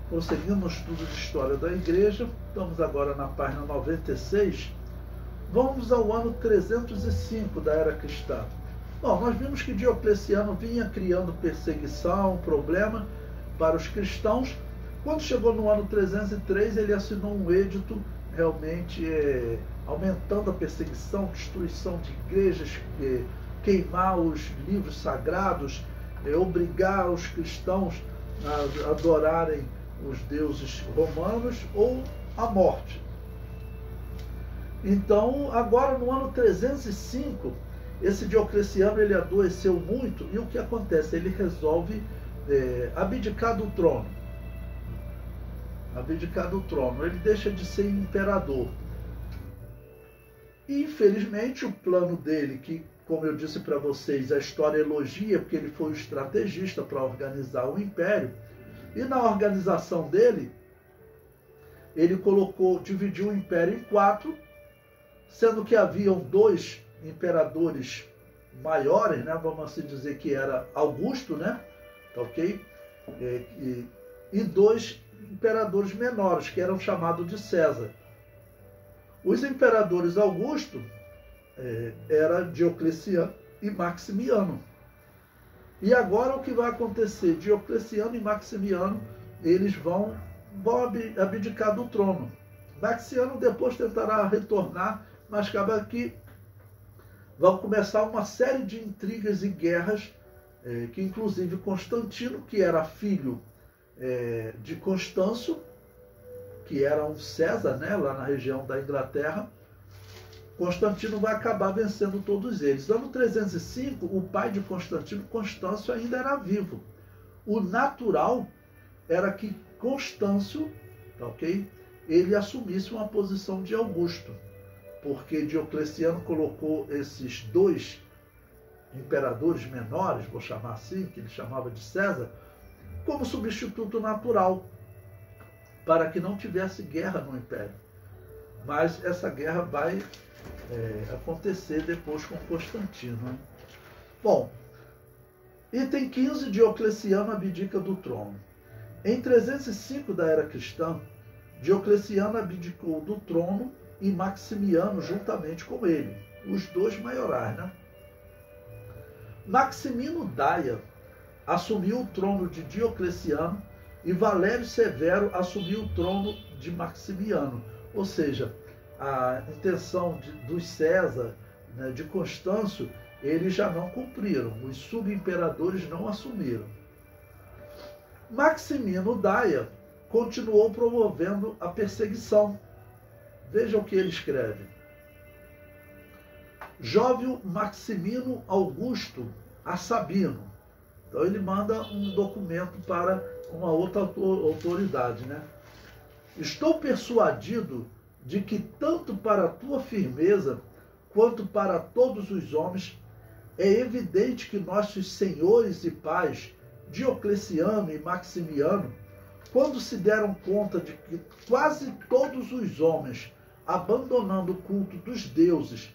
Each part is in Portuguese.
Prosseguindo no estudo de História da Igreja, estamos agora na página 96, vamos ao ano 305 da Era Cristã. Bom, nós vimos que Diocleciano vinha criando perseguição, problema para os cristãos. Quando chegou no ano 303, ele assinou um edito realmente aumentando a perseguição, destruição de igrejas, queimar os livros sagrados, obrigar os cristãos a adorarem os deuses romanos ou a morte. Então, agora no ano 305, esse Diocleciano ele adoeceu muito e o que acontece? Ele resolve abdicar do trono. Abdicar do trono. Ele deixa de ser imperador. E, infelizmente, o plano dele, que, como eu disse para vocês, a história elogia, porque ele foi o estrategista para organizar o império, e na organização dele, ele dividiu o império em 4, sendo que haviam 2 imperadores maiores, né? Vamos assim dizer que era Augusto, né? Tá ok? E 2 imperadores menores, que eram chamados de César. Os imperadores Augusto era Diocleciano e Maximiano. E agora o que vai acontecer? Diocleciano e Maximiano, eles vão abdicar do trono. Maximiano depois tentará retornar, mas acaba que vão começar uma série de intrigas e guerras, que inclusive Constantino, que era filho de Constâncio, que era um César, né, lá na região da Inglaterra, Constantino vai acabar vencendo todos eles. No ano 305, o pai de Constantino, Constâncio, ainda era vivo. O natural era que Constâncio, ok, ele assumisse uma posição de Augusto, porque Diocleciano colocou esses 2 imperadores menores, vou chamar assim, que ele chamava de César, como substituto natural, para que não tivesse guerra no império. Mas essa guerra vai acontecer depois com Constantino, né? Bom, item 15, Diocleciano abdica do trono. Em 305 da Era Cristã, Diocleciano abdicou do trono e Maximiano juntamente com ele, os 2 maiorais, né? Maximino Daia assumiu o trono de Diocleciano e Valério Severo assumiu o trono de Maximiano. Ou seja, a intenção dos César, né, de Constâncio, eles já não cumpriram. Os subimperadores não assumiram. Maximino Daia continuou promovendo a perseguição. Veja o que ele escreve. Jóvio Maximino Augusto a Sabino. Então ele manda um documento para uma outra autoridade, né? Estou persuadido de que tanto para a tua firmeza quanto para todos os homens é evidente que nossos senhores e pais, Diocleciano e Maximiano, quando se deram conta de que quase todos os homens, abandonando o culto dos deuses,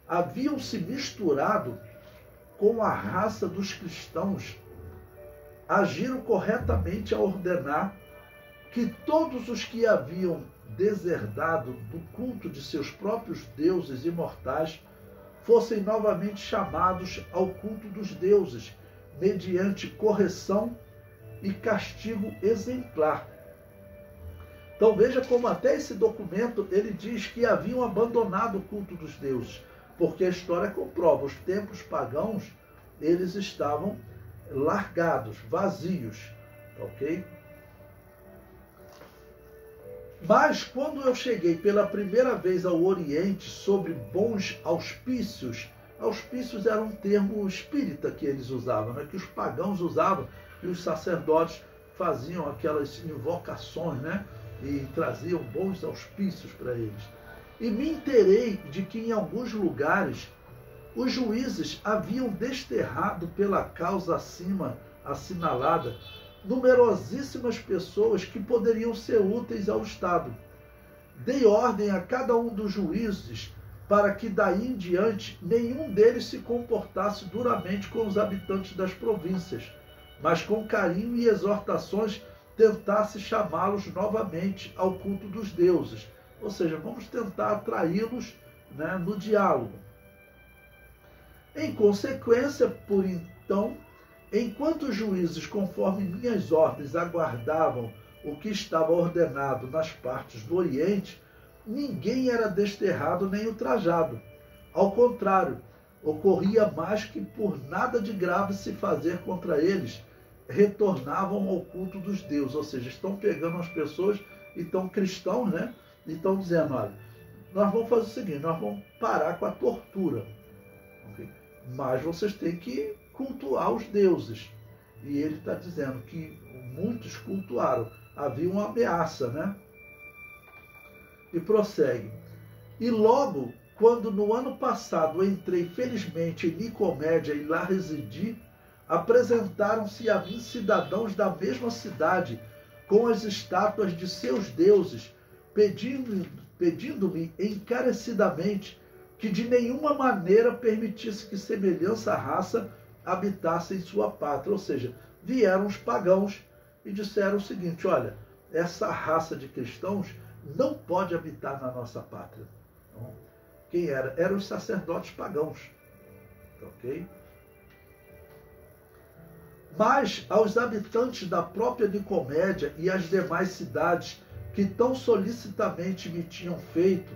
haviam se misturado com a raça dos cristãos, agiram corretamente a ordenar que todos os que haviam deserdado do culto de seus próprios deuses imortais fossem novamente chamados ao culto dos deuses, mediante correção e castigo exemplar. Então veja como até esse documento ele diz que haviam abandonado o culto dos deuses, porque a história comprova, os templos pagãos, eles estavam largados, vazios, ok? Mas quando eu cheguei pela primeira vez ao Oriente sobre bons auspícios, auspícios era um termo espírita que eles usavam, né? Que os pagãos usavam e os sacerdotes faziam aquelas invocações, né? E traziam bons auspícios para eles. E me inteirei de que em alguns lugares os juízes haviam desterrado pela causa acima assinalada numerosíssimas pessoas que poderiam ser úteis ao Estado. Dei ordem a cada um dos juízes para que daí em diante nenhum deles se comportasse duramente com os habitantes das províncias, mas com carinho e exortações tentasse chamá-los novamente ao culto dos deuses. Ou seja, vamos tentar atraí-los, né, no diálogo. Em consequência, por então, enquanto os juízes, conforme minhas ordens, aguardavam o que estava ordenado nas partes do Oriente, ninguém era desterrado nem ultrajado. Ao contrário, ocorria mais que por nada de grave se fazer contra eles, retornavam ao culto dos deuses. Ou seja, estão pegando as pessoas, então cristãos, né? E estão dizendo, olha, nós vamos fazer o seguinte, nós vamos parar com a tortura. Okay? Mas vocês têm que cultuar os deuses. E ele está dizendo que muitos cultuaram. Havia uma ameaça, né? E prossegue. E logo, quando no ano passado entrei felizmente em Nicomédia e lá residi, apresentaram-se a mim cidadãos da mesma cidade, com as estátuas de seus deuses, pedindo-me encarecidamente que de nenhuma maneira permitisse que semelhança raça habitasse em sua pátria. Ou seja, vieram os pagãos e disseram o seguinte, olha, essa raça de cristãos não pode habitar na nossa pátria. Então, quem era? Eram os sacerdotes pagãos. Ok? Mas aos habitantes da própria Nicomédia e às demais cidades que tão solicitamente me tinham feito,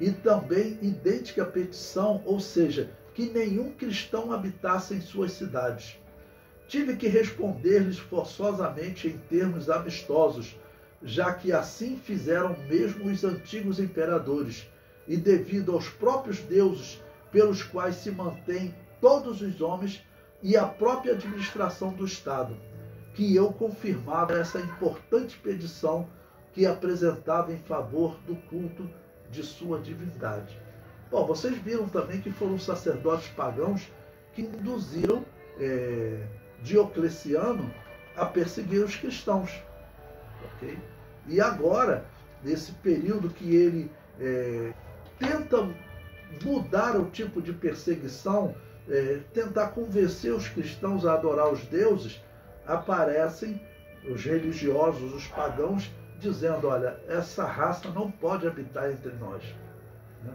e também idêntica petição, ou seja, que nenhum cristão habitasse em suas cidades. Tive que responder-lhes forçosamente em termos amistosos, já que assim fizeram mesmo os antigos imperadores, e devido aos próprios deuses pelos quais se mantêm todos os homens e a própria administração do Estado, que eu confirmava essa importante petição que apresentava em favor do culto de sua divindade. Bom, vocês viram também que foram os sacerdotes pagãos que induziram Diocleciano a perseguir os cristãos. Okay? E agora, nesse período que ele tenta mudar o tipo de perseguição, tentar convencer os cristãos a adorar os deuses, aparecem os religiosos, os pagãos, dizendo, olha, essa raça não pode habitar entre nós. Né?